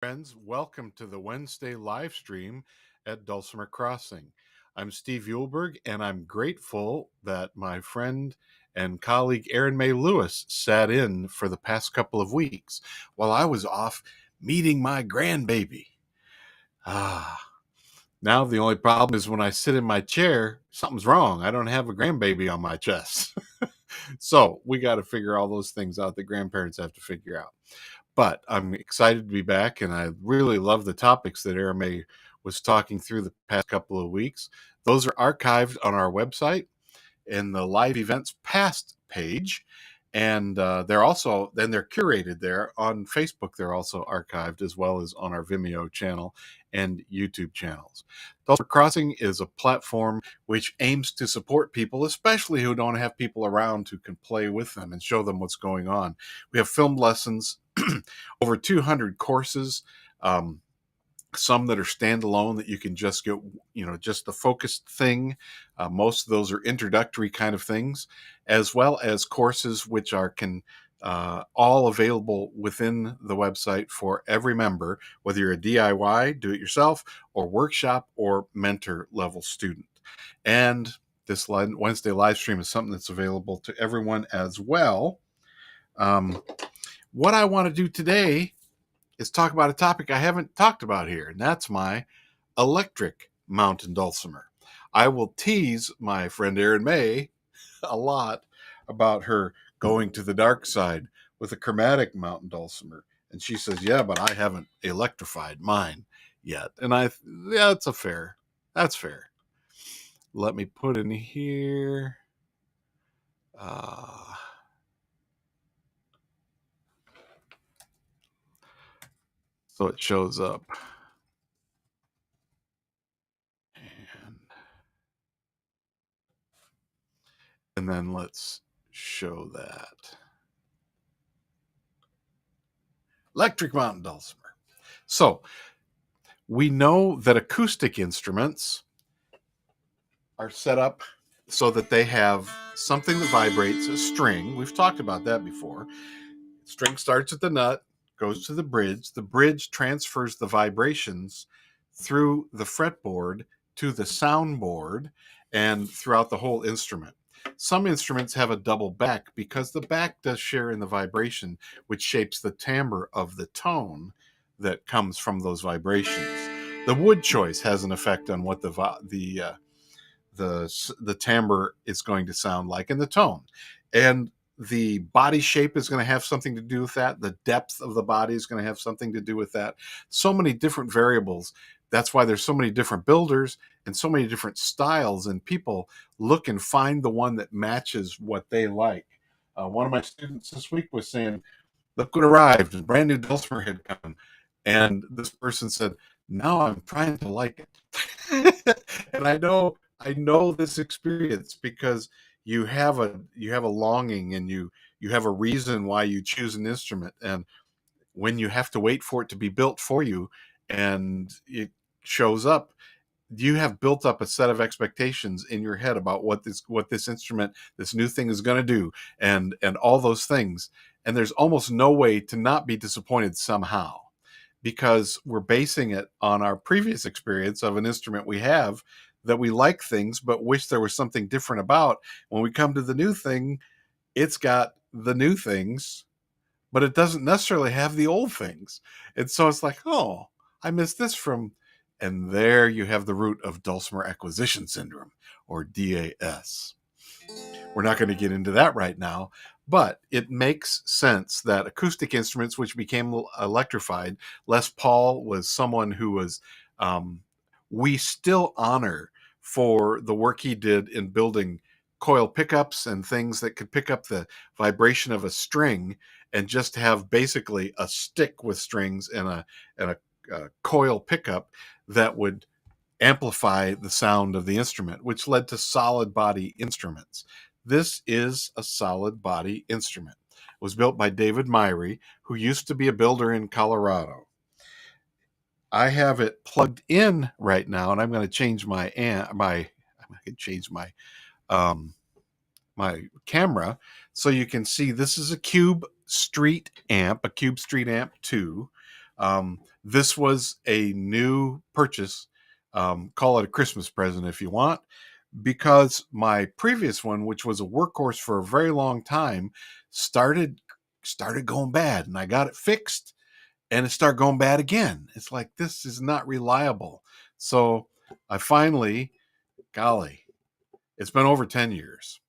Friends, welcome to the Wednesday LiveStream at Dulcimer Crossing. I'm Steve Uhlberg, and I'm grateful that my friend and colleague Erin May Lewis sat in for the past couple of weeks while I was off meeting my grandbaby. Now the only problem is when I sit in my chair, something's wrong. I don't have a grandbaby on my chest. So we got to figure all those things out that grandparents have to figure out. But I'm excited to be back, and I really love the topics that Aramay was talking through the past couple of weeks. Those are archived on our website in the live events past page, and they're curated there on Facebook. They're also archived as well as on our Vimeo channel and YouTube channels. Dulcimer Crossing is a platform which aims to support people, especially who don't have people around who can play with them and show them what's going on. We have filmed lessons, over 200 courses, some that are standalone that you can just get, just the focused thing. Most of those are introductory kind of things, as well as courses which are all available within the website for every member, whether you're a DIY, do it yourself, or workshop or mentor level student. And this Wednesday live stream is something that's available to everyone as well. What I want to do today is talk about a topic I haven't talked about here, and that's my electric mountain dulcimer. I will tease my friend Erin May a lot about her going to the dark side with a chromatic mountain dulcimer. And she says, yeah, but I haven't electrified mine yet. And that's fair. Let me put in here. So it shows up. And then let's show that. Electric mountain dulcimer. So we know that acoustic instruments are set up so that they have something that vibrates, a string. We've talked about that before. String starts at the nut, goes to the bridge. The bridge transfers the vibrations through the fretboard to the soundboard and throughout the whole instrument. Some instruments have a double back because the back does share in the vibration, which shapes the timbre of the tone that comes from those vibrations. The wood choice has an effect on what the timbre is going to sound like, and the tone. And the body shape is going to have something to do with that. The depth of the body is going to have something to do with that. So many different variables. That's why there's so many different builders and so many different styles, and people look and find the one that matches what they like. One of my students this week was saying, look what arrived, a brand new dulcimer had come. And this person said, now I'm trying to like it. And I know this experience because you have a longing, and you have a reason why you choose an instrument. And when you have to wait for it to be built for you and it shows up, you have built up a set of expectations in your head about what this instrument, this new thing, is going to do, and all those things. And there's almost no way to not be disappointed somehow, because we're basing it on our previous experience of an instrument we have that we like things but wish there was something different about. When we come to the new thing, it's got the new things, but it doesn't necessarily have the old things. And so it's like, oh, I missed this from, and there you have the root of Dulcimer Acquisition Syndrome, or DAS. We're not going to get into that right now, but it makes sense that acoustic instruments, which became electrified, Les Paul was someone who was, we still honor for the work he did in building coil pickups and things that could pick up the vibration of a string and just have basically a stick with strings and a coil pickup that would amplify the sound of the instrument, which led to solid body instruments. This is a solid body instrument. It was built by David Myrie, who used to be a builder in Colorado. I have it plugged in right now, and I'm going to change my my camera so you can see this is a Cube Street amp, a Cube Street amp 2. This was a new purchase. Call it a Christmas present if you want, because my previous one, which was a workhorse for a very long time, started going bad, and I got it fixed, and it started going bad again. It's like, this is not reliable. So I finally, golly, it's been over 10 years,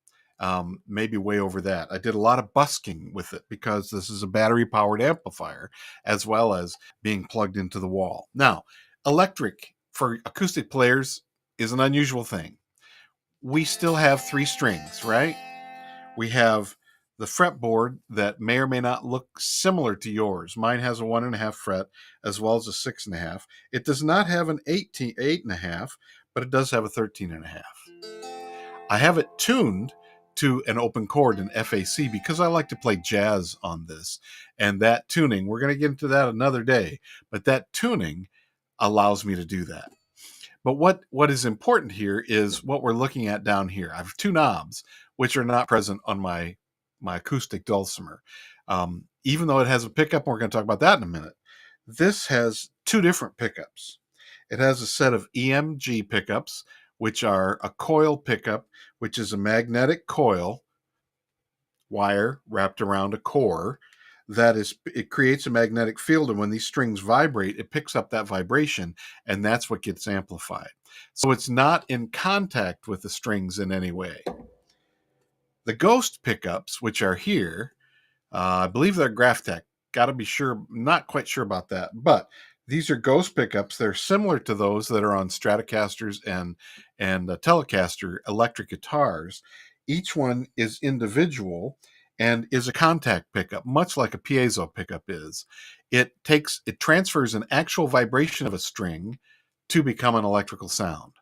maybe way over that. I did a lot of busking with it because this is a battery powered amplifier as well as being plugged into the wall. Now, electric for acoustic players is an unusual thing. We still have 3 strings, right? We have the fretboard that may or may not look similar to yours. Mine has a 1.5 fret as well as a 6.5. It does not have an 8.5, but it does have a 13.5. I have it tuned to an open chord in FAC because I like to play jazz on this. And that tuning, we're going to get into that another day, but that tuning allows me to do that. But what is important here is what we're looking at down here. I have 2 knobs, which are not present on my acoustic dulcimer. Even though it has a pickup, and we're going to talk about that in a minute. This has 2 different pickups. It has a set of EMG pickups, which are a coil pickup, which is a magnetic coil wire wrapped around a core. It creates a magnetic field, and when these strings vibrate, it picks up that vibration, and that's what gets amplified. So it's not in contact with the strings in any way. The ghost pickups, which are here, I believe they're Graphtec. Got to be sure, not quite sure about that, but these are ghost pickups. They're similar to those that are on Stratocasters and Telecaster electric guitars. Each one is individual and is a contact pickup, much like a piezo pickup is. It transfers an actual vibration of a string to become an electrical sound.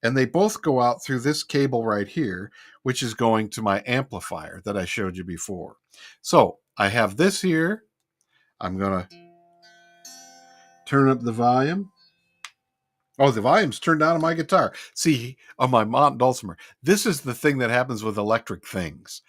And they both go out through this cable right here, which is going to my amplifier that I showed you before. So I have this here. I'm going to turn up the volume. Oh, the volume's turned down on my guitar. See, on my Mont Dulcimer. This is the thing that happens with electric things.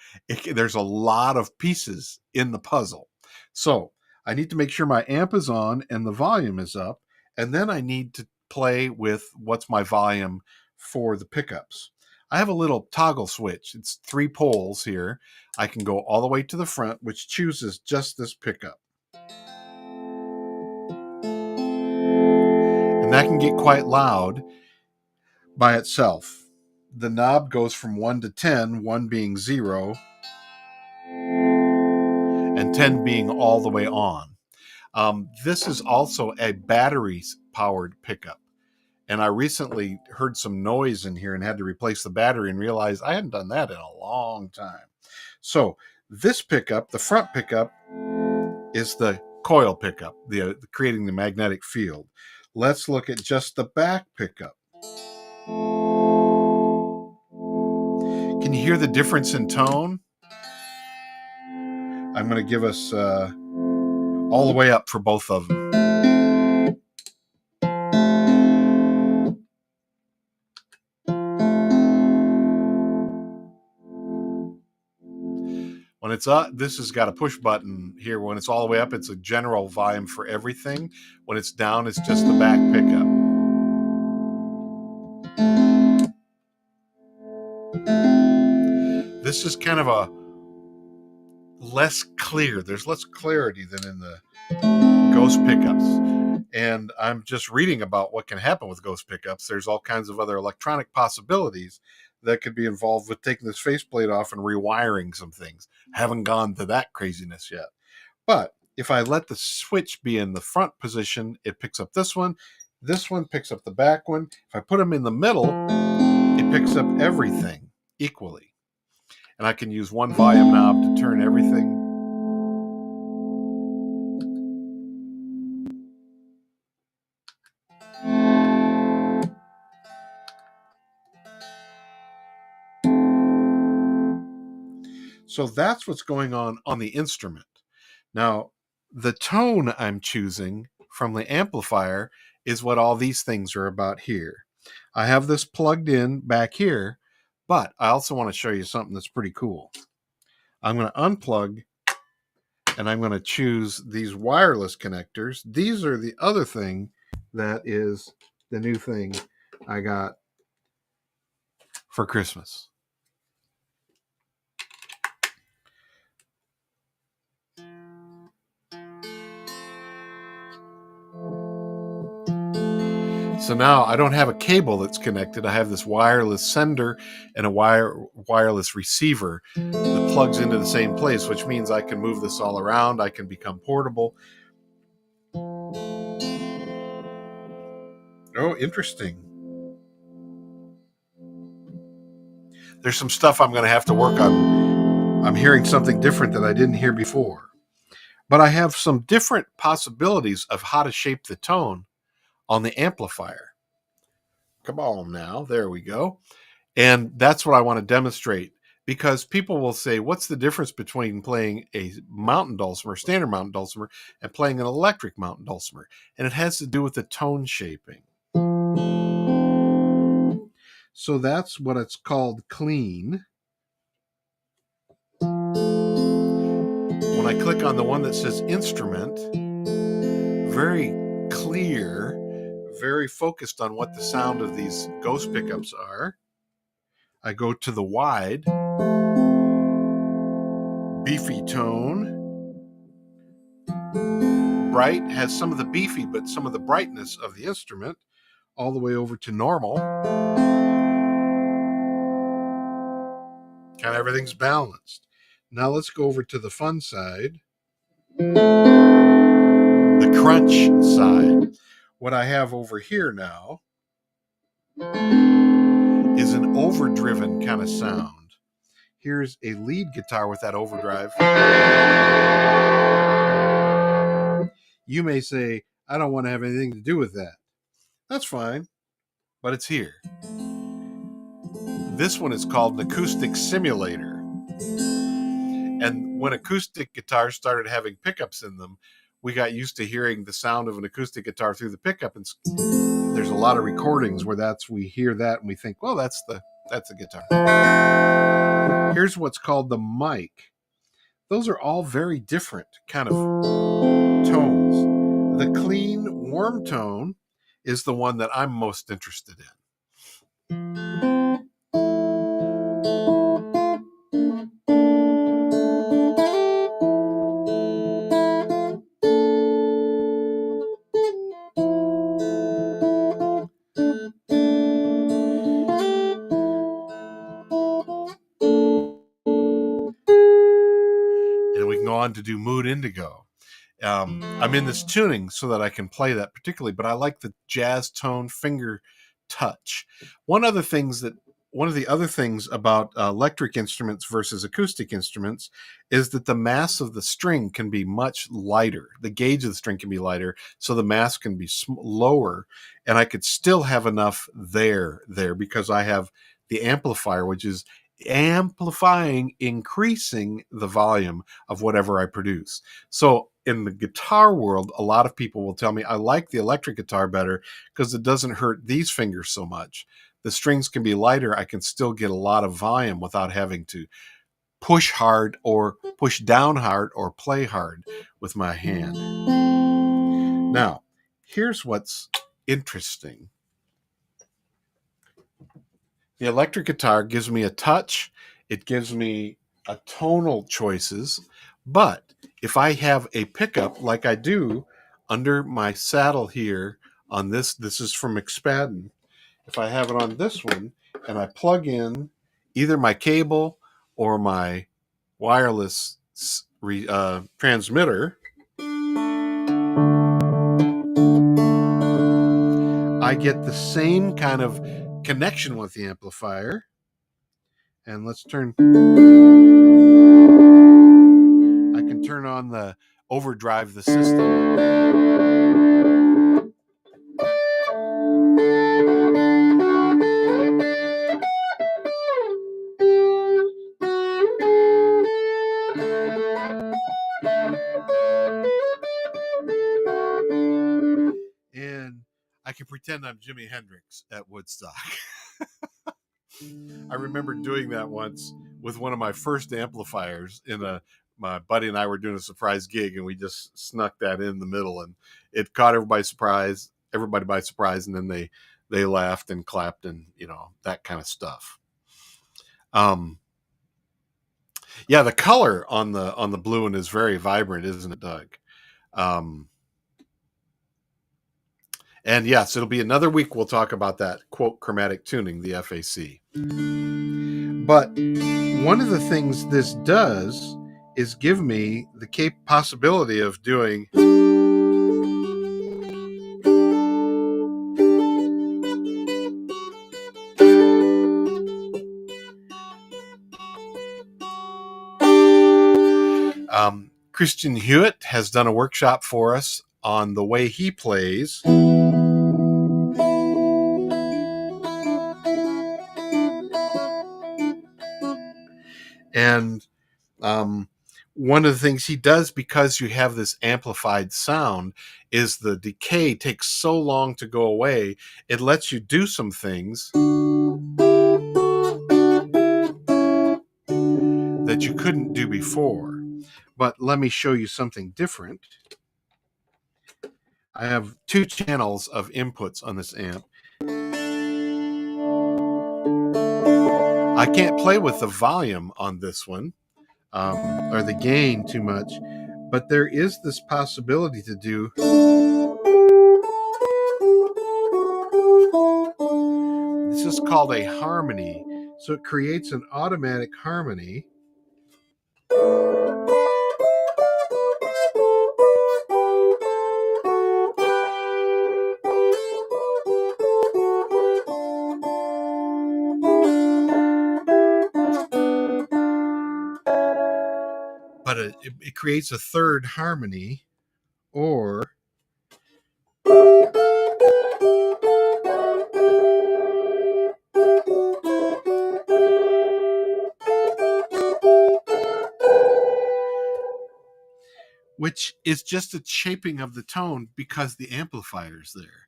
There's a lot of pieces in the puzzle. So I need to make sure my amp is on and the volume is up. And then I need to play with what's my volume for the pickups. I have a little toggle switch. It's 3 poles here. I can go all the way to the front, which chooses just this pickup. And that can get quite loud by itself. The knob goes from 1 to 10, 1 being 0, and 10 being all the way on. This is also a battery-powered pickup. And I recently heard some noise in here and had to replace the battery and realized I hadn't done that in a long time. So this pickup, the front pickup, is the coil pickup, creating the magnetic field. Let's look at just the back pickup. Can you hear the difference in tone? I'm going to give us all the way up for both of them. When it's up, this has got a push button here. When it's all the way up, it's a general volume for everything. When it's down, it's just the back pickup. This is kind of a less clear. There's less clarity than in the ghost pickups. And I'm just reading about what can happen with ghost pickups. There's all kinds of other electronic possibilities that could be involved with taking this faceplate off and rewiring some things. Haven't gone to that craziness yet. But if I let the switch be in the front position, it picks up this one. This one picks up the back one. If I put them in the middle, it picks up everything equally. And I can use one volume knob to turn everything. So that's what's going on the instrument. Now, the tone I'm choosing from the amplifier is what all these things are about here. I have this plugged in back here, but I also want to show you something that's pretty cool. I'm going to unplug and I'm going to choose these wireless connectors. These are the other thing that is the new thing I got for Christmas. So now I don't have a cable that's connected. I have this wireless sender and a wireless receiver that plugs into the same place, which means I can move this all around. I can become portable. Oh, interesting. There's some stuff I'm going to have to work on. I'm hearing something different that I didn't hear before. But I have some different possibilities of how to shape the tone on the amplifier. Come on now. There we go. And that's what I want to demonstrate, because people will say, what's the difference between playing a mountain dulcimer, standard mountain dulcimer, and playing an electric mountain dulcimer? And it has to do with the tone shaping. So that's what it's called, clean. When I click on the one that says instrument, very clear, very focused on what the sound of these ghost pickups are. I go to the wide, beefy tone. Bright has some of the beefy, but some of the brightness of the instrument, all the way over to normal. Kind of everything's balanced. Now let's go over to the fun side, the crunch side. What I have over here now is an overdriven kind of sound. Here's a lead guitar with that overdrive. You may say, I don't want to have anything to do with that. That's fine, but it's here. This one is called an acoustic simulator. And when acoustic guitars started having pickups in them, we got used to hearing the sound of an acoustic guitar through the pickup. And there's a lot of recordings where we hear that and we think, well, that's a guitar. Here's what's called the mic. Those are all very different kind of tones. The clean, warm tone is the one that I'm most interested in. And we can go on to do Mood Indigo. I'm in this tuning so that I can play that particularly, but I like the jazz tone finger touch. One of the other things about electric instruments versus acoustic instruments is that the mass of the string can be much lighter. The gauge of the string can be lighter, so the mass can be lower, and I could still have enough there because I have the amplifier, which is amplifying, increasing the volume of whatever I produce. So in the guitar world, a lot of people will tell me, I like the electric guitar better because it doesn't hurt these fingers so much. The strings can be lighter. I can still get a lot of volume without having to push hard or push down hard or play hard with my hand. Now, here's what's interesting. The electric guitar gives me a touch. It gives me a tonal choices. But if I have a pickup like I do under my saddle here on this is from McSpadden. If I have it on this one and I plug in either my cable or my wireless transmitter, I get the same kind of connection with the amplifier. And let's turn. I can turn on the overdrive the system. And I can pretend I'm Jimi Hendrix at Woodstock. I remember doing that once with one of my first amplifiers in a my buddy and I were doing a surprise gig, and we just snuck that in the middle, and it caught everybody by surprise, and then they laughed and clapped and that kind of stuff. Yeah, the color on the blue one is very vibrant, isn't it, Doug? And yes, it'll be another week. We'll talk about that quote chromatic tuning, the FAC. But one of the things this does is give me the possibility of doing Christian Hewitt has done a workshop for us on the way he plays. And one of the things he does, because you have this amplified sound, is the decay takes so long to go away. It lets you do some things that you couldn't do before. But let me show you something different. I have 2 channels of inputs on this amp. I can't play with the volume on this one, or the gain too much, but there is this possibility to do this is called a harmony. So it creates an automatic harmony. But it creates a third harmony, or which is just a shaping of the tone because the amplifier's there.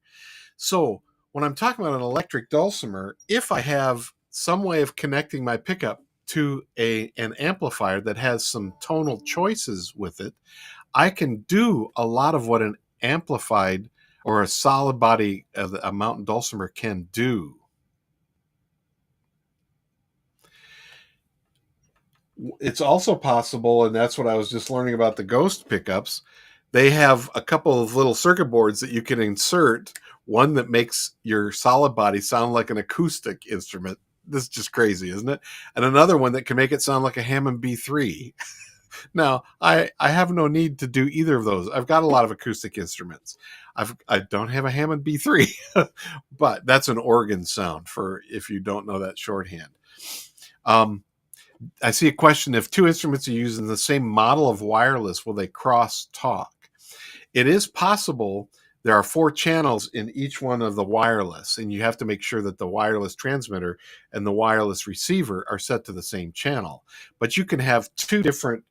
So when I'm talking about an electric dulcimer, if I have some way of connecting my pickup to an amplifier that has some tonal choices with it, I can do a lot of what an amplified or a solid body of a mountain dulcimer can do. It's also possible, and that's what I was just learning about the Ghost pickups. They have a couple of little circuit boards that you can insert, one that makes your solid body sound like an acoustic instrument. This is just crazy, isn't it? And another one that can make it sound like a Hammond B3. Now, I have no need to do either of those. I've got a lot of acoustic instruments. I don't have a Hammond B3, but that's an organ sound, for if you don't know that shorthand. I see a question: if 2 instruments are using the same model of wireless, will they cross talk? It is possible. There are 4 channels in each one of the wireless, and you have to make sure that the wireless transmitter and the wireless receiver are set to the same channel. But you can have 2 different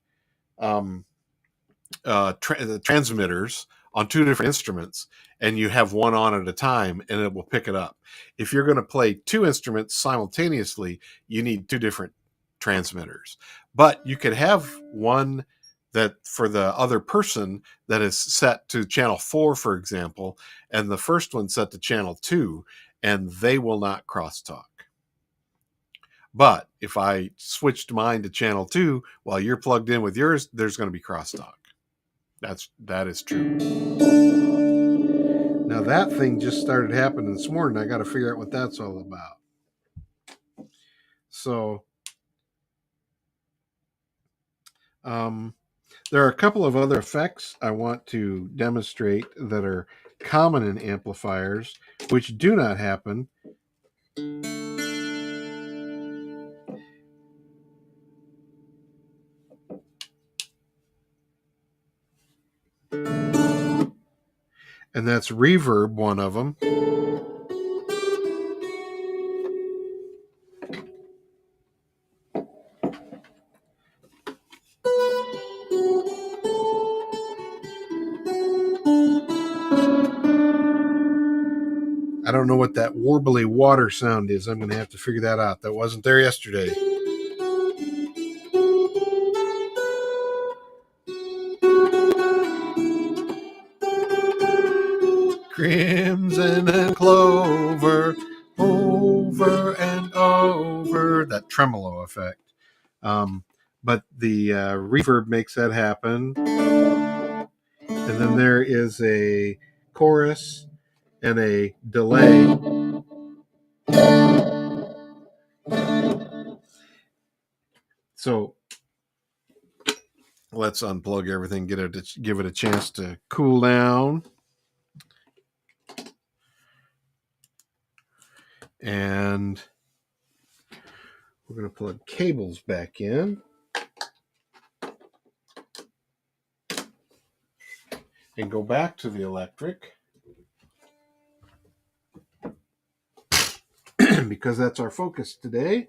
transmitters on 2 different instruments, and you have one on at a time, and it will pick it up. If you're going to play 2 instruments simultaneously, you need 2 different transmitters. But you could have one that for the other person that is set to channel 4, for example, and the first one set to channel 2, and they will not crosstalk. But if I switched mine to channel 2 while you're plugged in with yours, there's going to be crosstalk. That is true. Now that thing just started happening this morning. I got to figure out what that's all about. So there are a couple of other effects I want to demonstrate that are common in amplifiers, which do not happen. And that's reverb, one of them. I don't know what that warbly water sound is. I'm going to have to figure that out. That wasn't there yesterday. crimson and clover, over and over. That tremolo effect. But the reverb makes that happen. And then there is a chorus and a delay. So let's unplug everything, give it a chance to cool down. And we're going to plug cables back in. And go back to the electric. Because that's our focus today.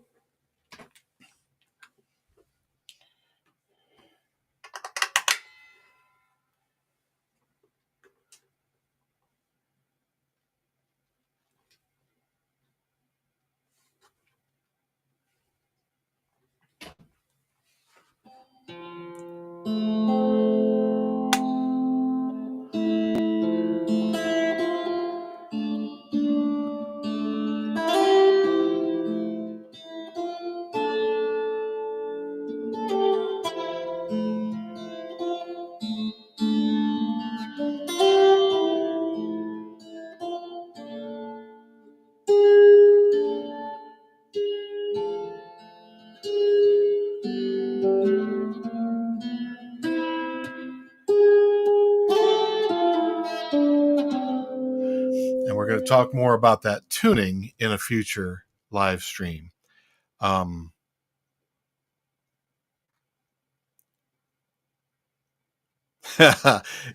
And we're going to talk more about that tuning in a future live stream.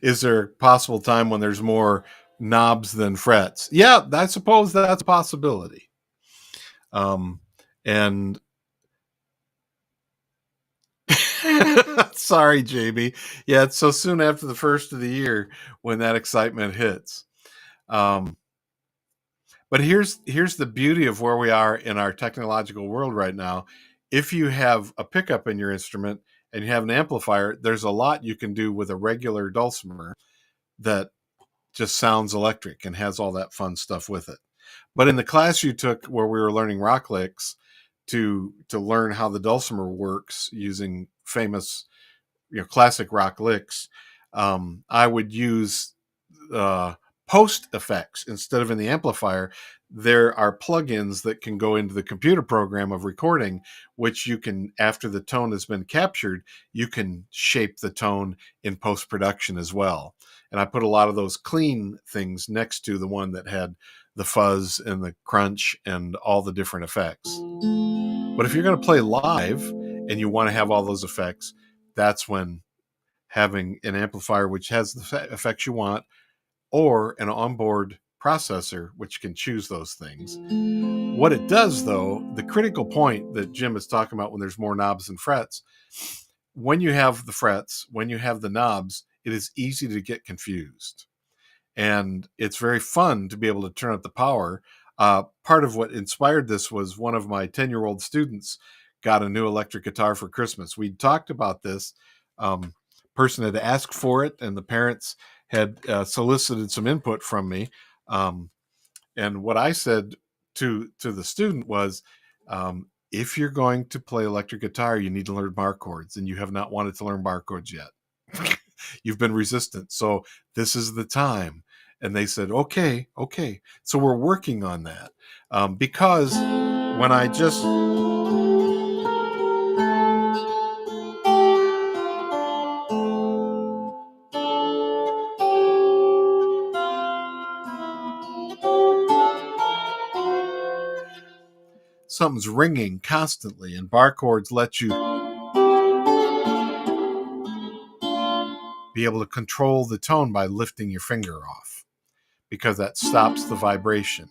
Is there a possible time when there's more knobs than frets? Yeah, I suppose that's a possibility. And sorry, JB. Yeah, it's so soon after the first of the year when that excitement hits. But here's the beauty of where we are in our technological world right now. If you have a pickup in your instrument and you have an amplifier, there's a lot you can do with a regular dulcimer that just sounds electric and has all that fun stuff with it. But in the class you took where we were learning rock licks to learn how the dulcimer works using famous, classic rock licks, I would use post effects instead of in the amplifier. There are plugins that can go into the computer program of recording, which you can, after the tone has been captured, you can shape the tone in post-production as well. And I put a lot of those clean things next to the one that had the fuzz and the crunch and all the different effects. But if you're going to play live and you want to have all those effects, that's when having an amplifier which has the effects you want, or an onboard processor which can choose those things. What it does, though, the critical point that Jim is talking about when there's more knobs and frets, when you have the frets, when you have the knobs, it is easy to get confused. And it's very fun to be able to turn up the power. Part of what inspired this was one of my 10-year-old students got a new electric guitar for Christmas. We talked about this. Person had asked for it, and the parents had solicited some input from me. And what I said to the student was, if you're going to play electric guitar, you need to learn bar chords, and you have not wanted to learn bar chords yet. You've been resistant. So this is the time. And they said, okay. So we're working on that. Because when I just... something's ringing constantly, and bar chords let you be able to control the tone by lifting your finger off, because that stops the vibration.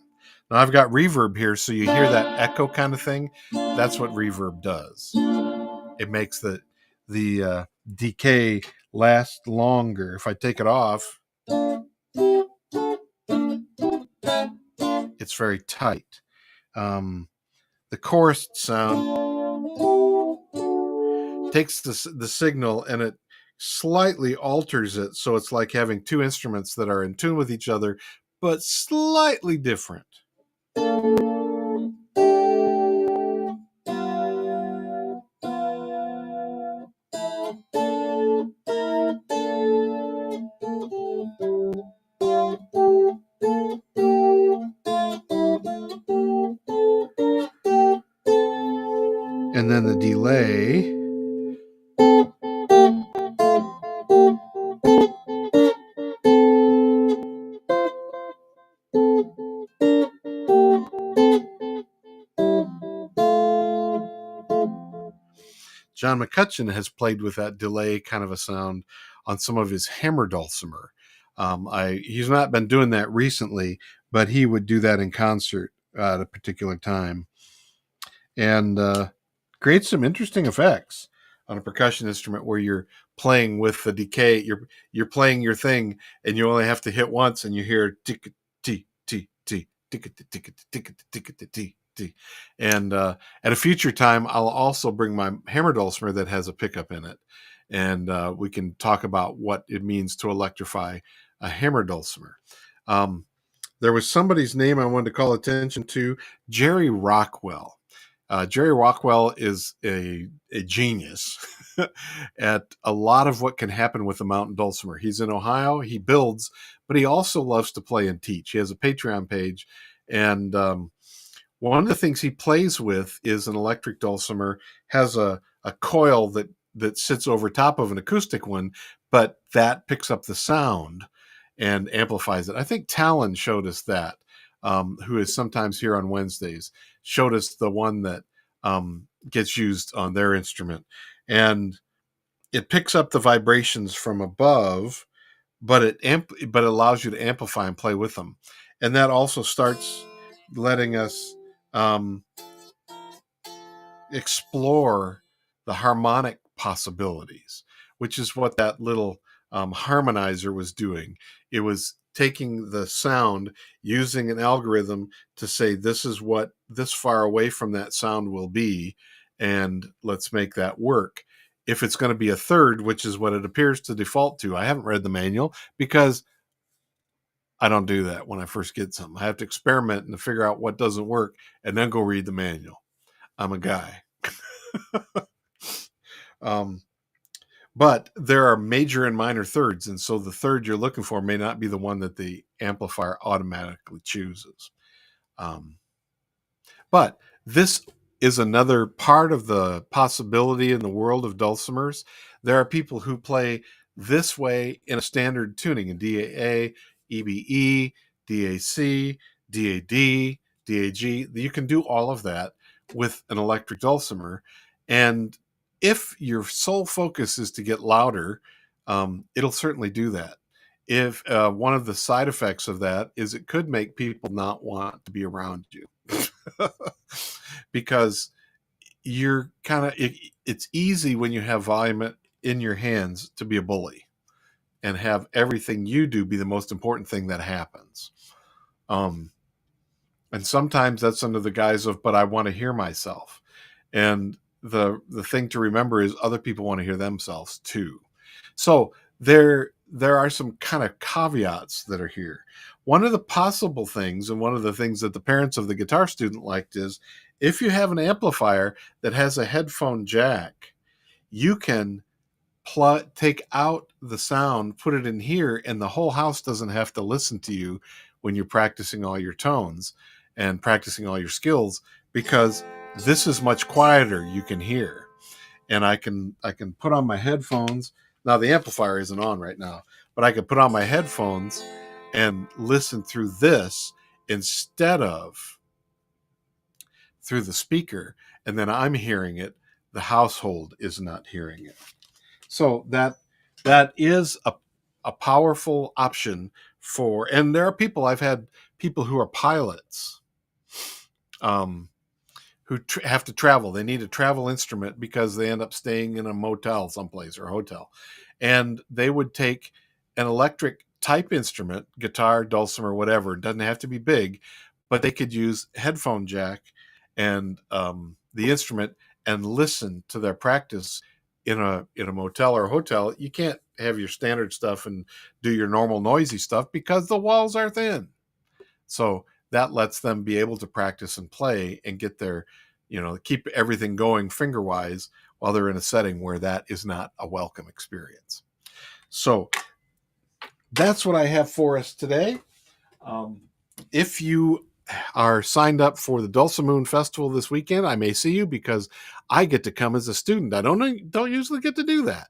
Now I've got reverb here, so you hear that echo kind of thing. That's what reverb does. It makes the decay last longer. If I take it off, it's very tight. The chorus sound takes the signal and it slightly alters it, so it's like having two instruments that are in tune with each other, but slightly different. And then the delay. John McCutcheon has played with that delay kind of a sound on some of his hammer dulcimer. He's not been doing that recently, but he would do that in concert at a particular time, and create some interesting effects on a percussion instrument where you're playing with the decay. You're playing your thing, and you only have to hit once, and you hear tick tick tick tick tick tick tick tick tick. And at a future time, I'll also bring my hammer dulcimer that has a pickup in it, and we can talk about what it means to electrify a hammer dulcimer. There was somebody's name I wanted to call attention to, Jerry Rockwell. Jerry Rockwell is a genius at a lot of what can happen with the mountain dulcimer. He's in Ohio, he builds, but he also loves to play and teach. He has a Patreon page, and one of the things he plays with is an electric dulcimer, has a coil that sits over top of an acoustic one, but that picks up the sound and amplifies it. I think Talon showed us that, who is sometimes here on Wednesdays, showed us the one that gets used on their instrument. And it picks up the vibrations from above, but it allows you to amplify and play with them. And that also starts letting us explore the harmonic possibilities, which is what that little harmonizer was doing. It was taking the sound, using an algorithm to say, this is what this far away from that sound will be, and let's make that work. If it's going to be a third, which is what it appears to default to, I haven't read the manual because I don't do that when I first get something. I have to experiment and figure out what doesn't work and then go read the manual. I'm a guy. But there are major and minor thirds, and so the third you're looking for may not be the one that the amplifier automatically chooses. But this is another part of the possibility in the world of dulcimers. There are people who play this way in a standard tuning in DAA, EBE, DAC, DAD, DAG. You can do all of that with an electric dulcimer. And if your sole focus is to get louder, it'll certainly do that. If one of the side effects of that is it could make people not want to be around you. Because you're it's easy when you have volume in your hands to be a bully and have everything you do be the most important thing that happens. And sometimes that's under the guise of, but I want to hear myself. And the thing to remember is other people want to hear themselves too. So there are some kind of caveats that are here. One of the possible things, and one of the things that the parents of the guitar student liked, is if you have an amplifier that has a headphone jack, you can take out the sound, put it in here, and the whole house doesn't have to listen to you when you're practicing all your tones and practicing all your skills, because this is much quieter, you can hear. And I can put on my headphones. Now the amplifier isn't on right now, but I could put on my headphones and listen through this instead of through the speaker, and then I'm hearing it. The household is not hearing it. So that is a powerful option for, and there are people, I've had people who are pilots, who have to travel. They need a travel instrument because they end up staying in a motel someplace or a hotel. And they would take an electric type instrument, guitar, dulcimer, whatever. It doesn't have to be big, but they could use headphone jack and the instrument and listen to their practice in a motel or a hotel. You can't have your standard stuff and do your normal noisy stuff because the walls are thin. So that lets them be able to practice and play and get their, keep everything going finger wise while they're in a setting where that is not a welcome experience. So that's what I have for us today. If you are signed up for the Dulcimer Festival this weekend, I may see you because I get to come as a student. I don't usually get to do that,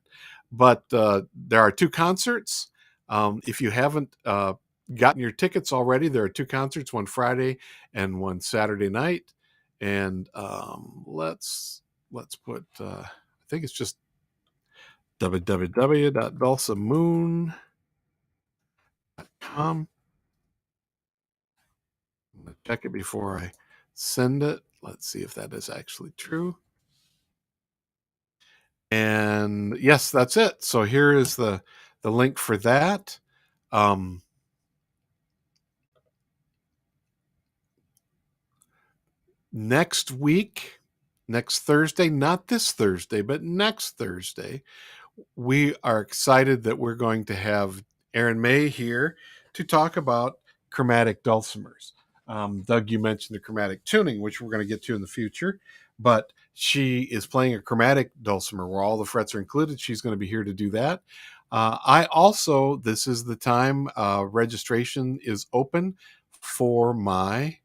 but there are 2 concerts. If you haven't gotten your tickets already, there are 2 concerts, one Friday and one Saturday night. And let's put I think it's just www.dulcimer.com. I'm going to check it before I send it. Let's see if that is actually true. And yes, that's it. So here is the link for that. Next week, next Thursday, not this Thursday, but next Thursday, we are excited that we're going to have Erin May here to talk about chromatic dulcimers. Doug, you mentioned the chromatic tuning, which we're going to get to in the future, but she is playing a chromatic dulcimer where all the frets are included. She's going to be here to do that. I also, this is the time registration is open for my,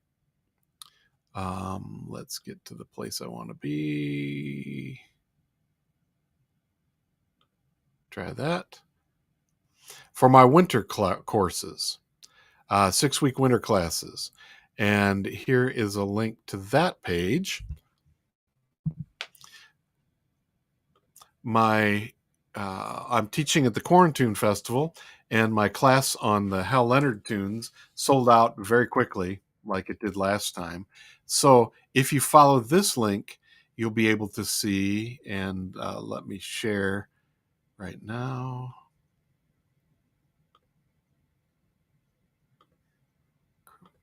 let's get to the place I want to be. Try that. For my winter courses, 6-week winter classes. And here is a link to that page. I'm teaching at the Quarantine Festival, and my class on the Hal Leonard tunes sold out very quickly, like it did last time. So if you follow this link, you'll be able to see, and let me share right now.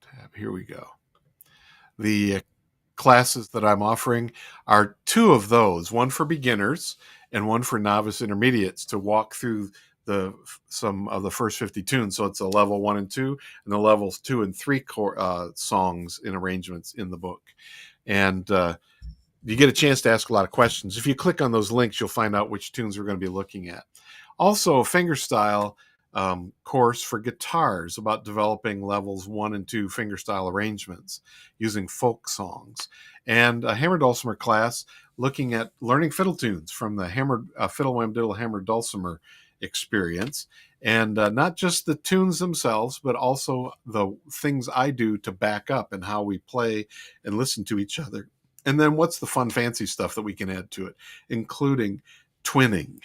Tab, here we go. The classes that I'm offering are 2 of those, one for beginners and one for novice intermediates, to walk through some of the first 50 tunes. So it's a level 1 and 2 and the levels 2 and 3 songs in arrangements in the book. And you get a chance to ask a lot of questions. If you click on those links, you'll find out which tunes we're going to be looking at. Also, a fingerstyle course for guitars about developing levels 1 and 2 fingerstyle arrangements using folk songs, and a hammer dulcimer class looking at learning fiddle tunes from the fiddle wham diddle hammer dulcimer experience, and not just the tunes themselves, but also the things I do to back up and how we play and listen to each other. And then what's the fun, fancy stuff that we can add to it, including twinning.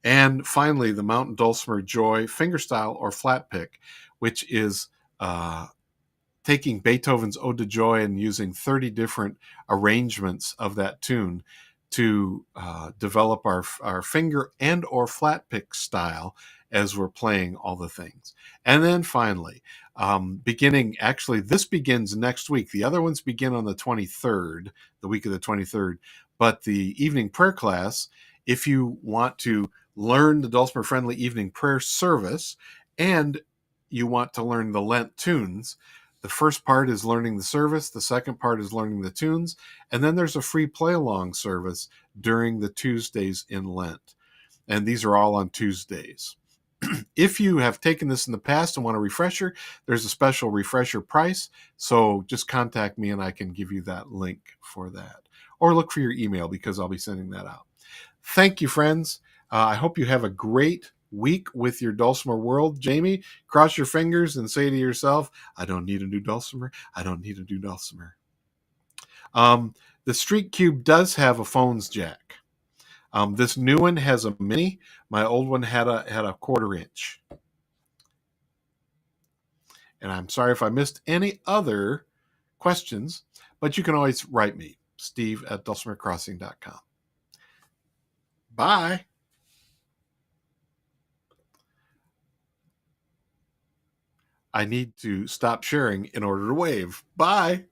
And finally, the Mountain Dulcimer Joy fingerstyle or flat pick, which is taking Beethoven's Ode to Joy and using 30 different arrangements of that tune to develop our finger and or flat pick style as we're playing all the things. And then finally, this begins next week. The other ones begin on the 23rd, the week of the 23rd. But the evening prayer class, if you want to learn the Dulcimer Friendly Evening Prayer Service and you want to learn the Lent tunes, the first part is learning the service, the second part is learning the tunes, and then there's a free play-along service during the Tuesdays in Lent. And these are all on Tuesdays. If you have taken this in the past and want a refresher, there's a special refresher price. So just contact me and I can give you that link for that. Or look for your email because I'll be sending that out. Thank you, friends. I hope you have a great week with your Dulcimer world. Jamie, cross your fingers and say to yourself, I don't need a new Dulcimer. I don't need a new Dulcimer. The Street Cube does have a phones jack. This new one has a mini. My old one had a 1/4 inch. And I'm sorry if I missed any other questions, but you can always write me, steve@dulcimercrossing.com. Bye. I need to stop sharing in order to wave. Bye.